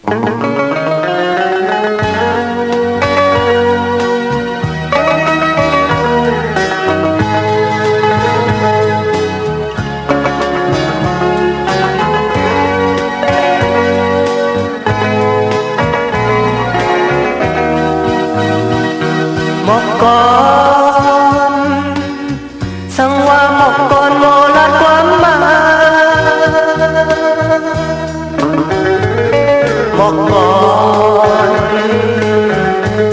หมอกก่อนสังว่าหมอกก่อนโมลาดความมาหมอกก่อน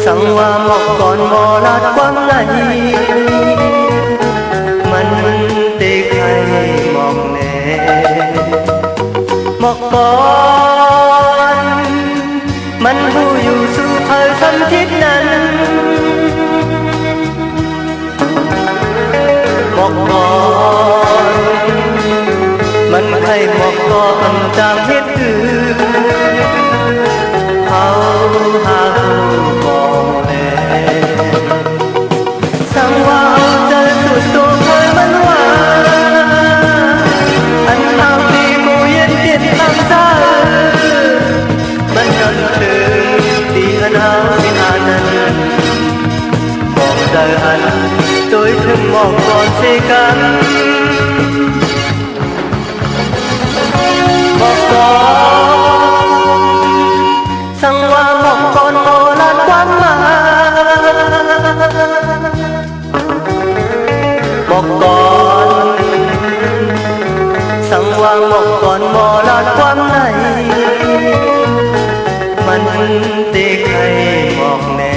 สังว่าหมอกก่อนโมลาดความไหนมันเตะใครมองแน่หมอกก่อนมันผู้อยู่สู่เผยสัมทิศนั้นหมอกก่อนมันให้หมอกก่อนจางเฮ็ดคือเขาหาผู้กองแลสังว่าเจอสุดตัวเคยมันว่าอันทางที่กูเย็นเย็นทางใจมันยันถึงที่อันเอาที่อานั้นบอกใจอันtôi thương mong còn sẽ cắn một con sang qua một con mồ lan quán mà một con sang qua một con mồ lan quán này mình tiếc hay một nè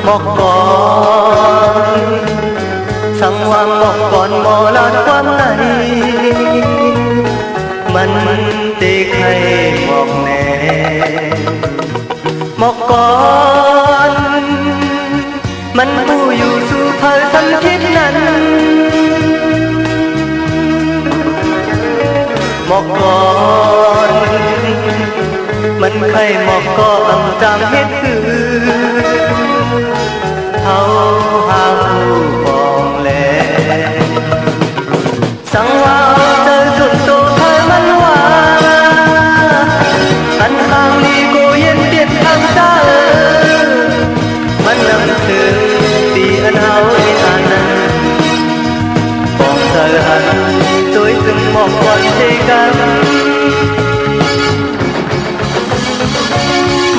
một con sang hoa một con mò lót quán này mình tiếc hay một nè một con mìnhผู้อยู่สู่เผยสัมทิศนั้นหมอกก่อนมันใครหมอกก่อนจางเฮ็ดคือเขาหาผู้ปองแลสังว่าเจอสุดตัวเธอมันว่าอันทางนี้กูเย็นเตียนทางเธอมันนำถึงตีอันเอาที่อันนั้นบอกเธออันtôi từng một con thếกัน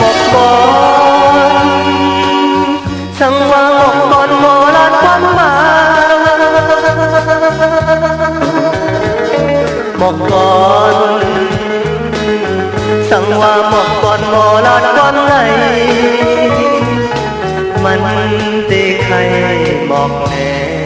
một con sang qua một con mồ lan quán mà một con sang qua một con mồ lan quán này mình tiếc hay một nè